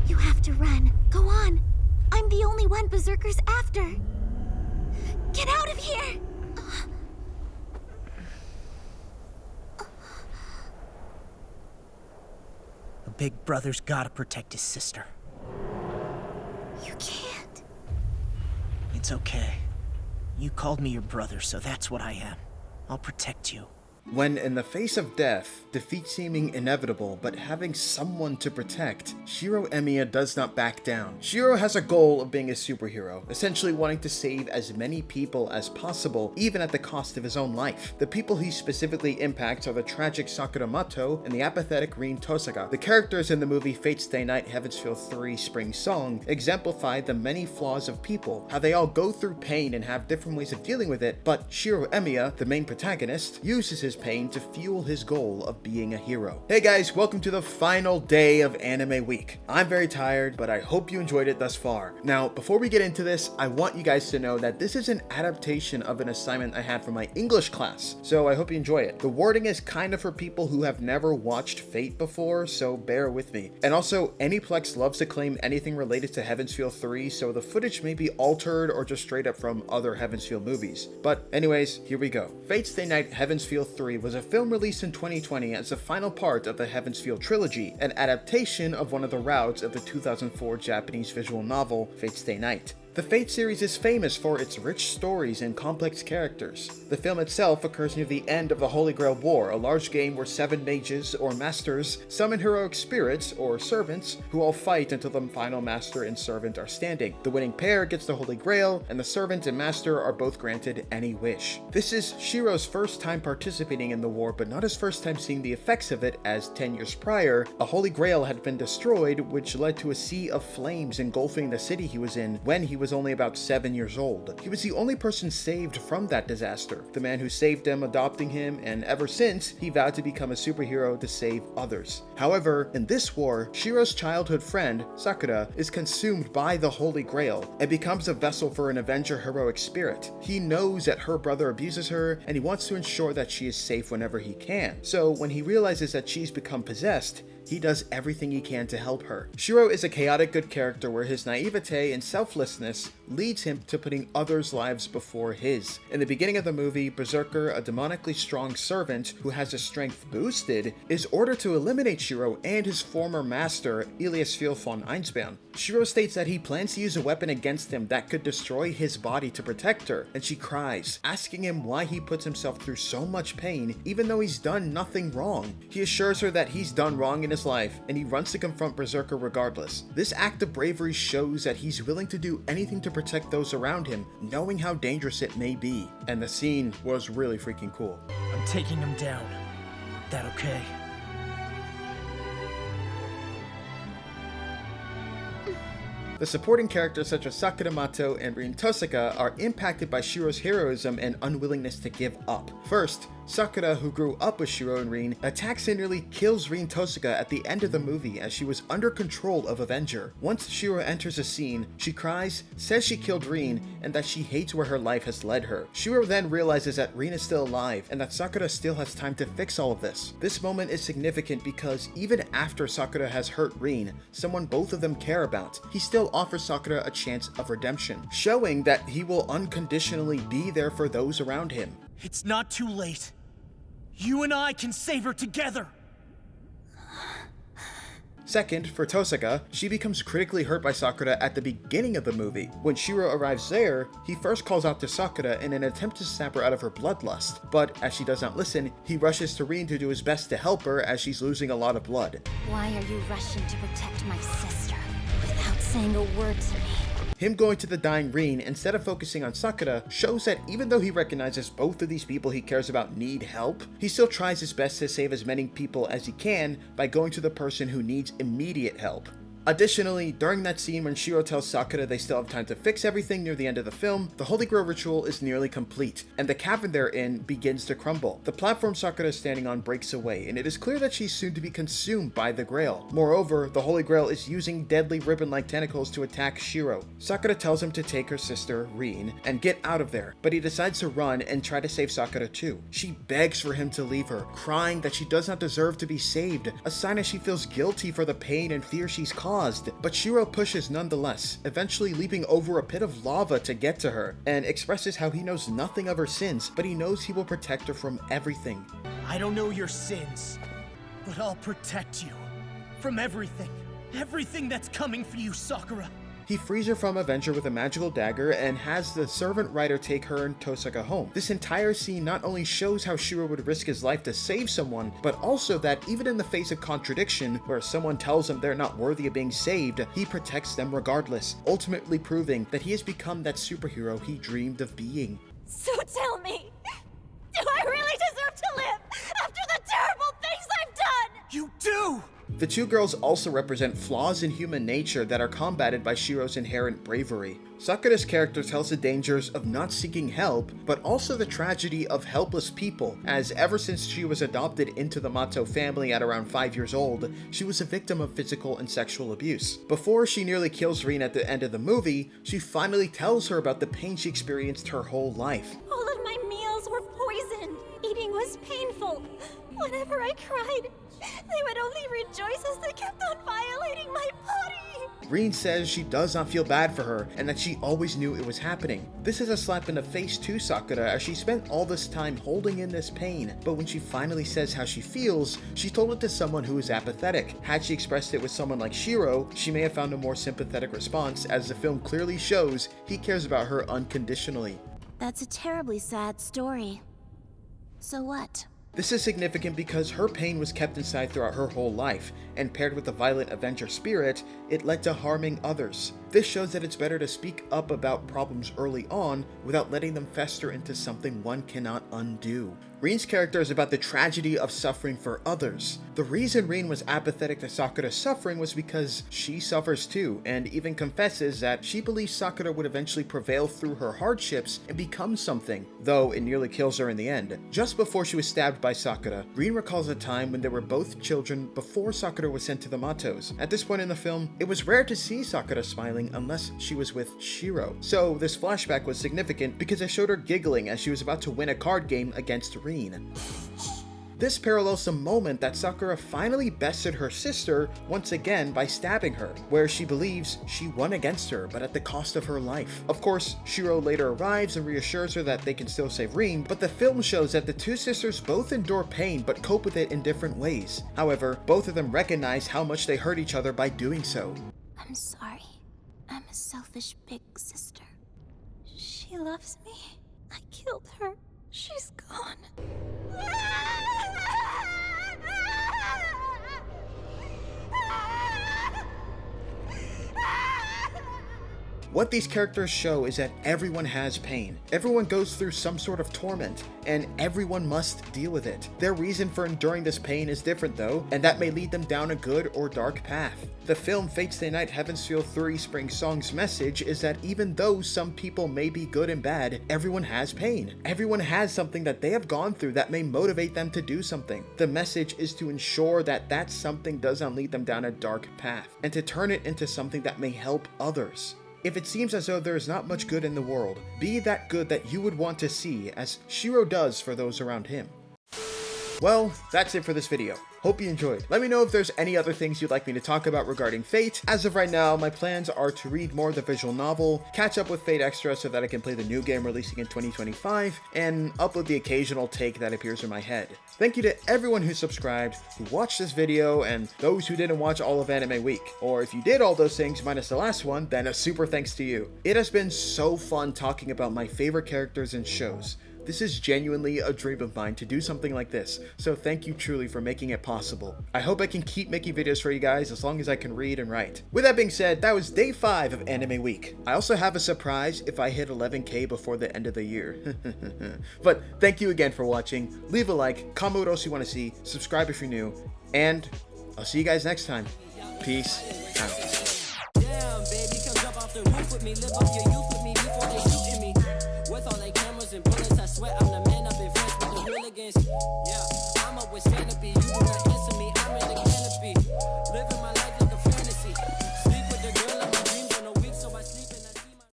You have to run. Go on. I'm the only one Berserker's after. Get out of here! A big brother's gotta protect his sister. You can't. It's okay. You called me your brother, so that's what I am. I'll protect you. When in the face of death, defeat seeming inevitable, but having someone to protect, Shirou Emiya does not back down. Shirou has a goal of being a superhero, essentially wanting to save as many people as possible, even at the cost of his own life. The people he specifically impacts are the tragic Sakura Matou and the apathetic Rin Tohsaka. The characters in the movie Fate Stay Night Heaven's Feel 3 Spring Song exemplify the many flaws of people, how they all go through pain and have different ways of dealing with it, but Shirou Emiya, the main protagonist, uses his pain to fuel his goal of being a hero. Hey guys, welcome to the final day of anime week. I'm very tired, but I hope you enjoyed it thus far. Now, before we get into this, I want you guys to know that this is an adaptation of an assignment I had for my English class, so I hope you enjoy it. The wording is kind of for people who have never watched Fate before, so bear with me. And also, Aniplex loves to claim anything related to Heaven's Feel 3, so the footage may be altered or just straight up from other Heaven's Feel movies. But anyways, here we go. Fate Stay Night Heaven's Feel 3 was a film released in 2020 as the final part of the Heaven's Feel trilogy, an adaptation of one of the routes of the 2004 Japanese visual novel Fate Stay Night. The Fate series is famous for its rich stories and complex characters. The film itself occurs near the end of the Holy Grail War, a large game where 7 mages, or masters, summon heroic spirits, or servants, who all fight until the final master and servant are standing. The winning pair gets the Holy Grail, and the servant and master are both granted any wish. This is Shirou's first time participating in the war, but not his first time seeing the effects of it, as 10 years prior, a Holy Grail had been destroyed, which led to a sea of flames engulfing the city he was in when he was only about 7 years old. He was the only person saved from that disaster, the man who saved him adopting him, and ever since, he vowed to become a superhero to save others. However, in this war, Shirou's childhood friend, Sakura, is consumed by the Holy Grail and becomes a vessel for an Avenger heroic spirit. He knows that her brother abuses her, and he wants to ensure that she is safe whenever he can. So when he realizes that she's become possessed, he does everything he can to help her. Shirou is a chaotic good character where his naivete and selflessness leads him to putting others' lives before his. In the beginning of the movie, Berserker, a demonically strong servant who has his strength boosted, is ordered to eliminate Shirou and his former master, Elias Fiel von Einspan. Shirou states that he plans to use a weapon against him that could destroy his body to protect her, and she cries, asking him why he puts himself through so much pain even though he's done nothing wrong. He assures her that he's done wrong in his life, and he runs to confront Berserker regardless. This act of bravery shows that he's willing to do anything to protect those around him, knowing how dangerous it may be. And the scene was really freaking cool. I'm taking him down. That okay? The supporting characters such as Sakura Matou and Rin Tohsaka are impacted by Shirou's heroism and unwillingness to give up. First, Sakura, who grew up with Shirou and Rin, attacks and nearly kills Rin Tohsaka at the end of the movie as she was under control of Avenger. Once Shirou enters the scene, she cries, says she killed Rin, and that she hates where her life has led her. Shirou then realizes that Rin is still alive, and that Sakura still has time to fix all of this. This moment is significant because even after Sakura has hurt Rin, someone both of them care about, he still offers Sakura a chance of redemption, showing that he will unconditionally be there for those around him. It's not too late. You and I can save her together! Second, for Tohsaka, she becomes critically hurt by Sakura at the beginning of the movie. When Shirou arrives there, he first calls out to Sakura in an attempt to snap her out of her bloodlust, but as she does not listen, he rushes to Rin to do his best to help her as she's losing a lot of blood. Why are you rushing to protect my sister without saying a word to me? Him going to the dying Rin instead of focusing on Sakura shows that even though he recognizes both of these people he cares about need help, he still tries his best to save as many people as he can by going to the person who needs immediate help. Additionally, during that scene when Shirou tells Sakura they still have time to fix everything near the end of the film, the Holy Grail ritual is nearly complete, and the cavern they're in begins to crumble. The platform Sakura is standing on breaks away, and it is clear that she's soon to be consumed by the Grail. Moreover, the Holy Grail is using deadly ribbon-like tentacles to attack Shirou. Sakura tells him to take her sister, Rin, and get out of there, but he decides to run and try to save Sakura too. She begs for him to leave her, crying that she does not deserve to be saved, a sign that she feels guilty for the pain and fear she's caused. paused, but Shirou pushes nonetheless, eventually leaping over a pit of lava to get to her, and expresses how he knows nothing of her sins, but he knows he will protect her from everything. I don't know your sins, but I'll protect you from everything. Everything that's coming for you, Sakura. He frees her from Avenger with a magical dagger and has the servant rider take her and Tohsaka home. This entire scene not only shows how Shirou would risk his life to save someone, but also that even in the face of contradiction, where someone tells him they're not worthy of being saved, he protects them regardless, ultimately proving that he has become that superhero he dreamed of being. So tell me, do I really deserve to live after the terrible things I've done? You do! The two girls also represent flaws in human nature that are combated by Shirou's inherent bravery. Sakura's character tells the dangers of not seeking help, but also the tragedy of helpless people, as ever since she was adopted into the Matou family at around 5 years old, she was a victim of physical and sexual abuse. Before she nearly kills Rin at the end of the movie, she finally tells her about the pain she experienced her whole life. All of my meals were poisoned. Eating was painful. Whenever I cried, they would only rejoice as they kept on violating my body. Rin says she does not feel bad for her and that she always knew it was happening. This is a slap in the face to Sakura, as she spent all this time holding in this pain, but when she finally says how she feels, she told it to someone who is apathetic. Had she expressed it with someone like Shirou, she may have found a more sympathetic response, as the film clearly shows he cares about her unconditionally. That's a terribly sad story. So what? This is significant because her pain was kept inside throughout her whole life, and paired with the violent Avenger spirit, it led to harming others. This shows that it's better to speak up about problems early on without letting them fester into something one cannot undo. Rin's character is about the tragedy of suffering for others. The reason Rin was apathetic to Sakura's suffering was because she suffers too, and even confesses that she believes Sakura would eventually prevail through her hardships and become something, though it nearly kills her in the end. Just before she was stabbed by Sakura, Rin recalls a time when they were both children before Sakura was sent to the Matous. At this point in the film, it was rare to see Sakura smiling unless she was with Shirou, so this flashback was significant because it showed her giggling as she was about to win a card game against Rin. This parallels the moment that Sakura finally bested her sister once again by stabbing her, where she believes she won against her, but at the cost of her life. Of course, Shirou later arrives and reassures her that they can still save Rin, but the film shows that the two sisters both endure pain but cope with it in different ways. However, both of them recognize how much they hurt each other by doing so. I'm sorry. I'm a selfish big sister. She loves me. I killed her. She's gone. What these characters show is that everyone has pain. Everyone goes through some sort of torment, and everyone must deal with it. Their reason for enduring this pain is different though, and that may lead them down a good or dark path. The film Fate Stay Night Heaven's Feel 3 Spring Song's message is that even though some people may be good and bad, everyone has pain. Everyone has something that they have gone through that may motivate them to do something. The message is to ensure that that something does not lead them down a dark path, and to turn it into something that may help others. If it seems as though there is not much good in the world, be that good that you would want to see, as Shirou does for those around him. Well, that's it for this video. Hope you enjoyed. Let me know if there's any other things you'd like me to talk about regarding Fate. As of right now, my plans are to read more of the visual novel, catch up with Fate Extra so that I can play the new game releasing in 2025, and upload the occasional take that appears in my head. Thank you to everyone who subscribed, who watched this video, and those who didn't watch all of Anime Week. Or if you did all those things minus the last one, then a super thanks to you. It has been so fun talking about my favorite characters and shows. This is genuinely a dream of mine to do something like this, so thank you truly for making it possible. I hope I can keep making videos for you guys as long as I can read and write. With that being said, that was day 5 of Anime Week. I also have a surprise if I hit 11K before the end of the year. But thank you again for watching. Leave a like, comment what else you want to see, subscribe if you're new, and I'll see you guys next time. Peace out. Damn, baby, come jump off the roof with me, live up your youth with me before they shooting me. With all they cameras and bullets, I swear I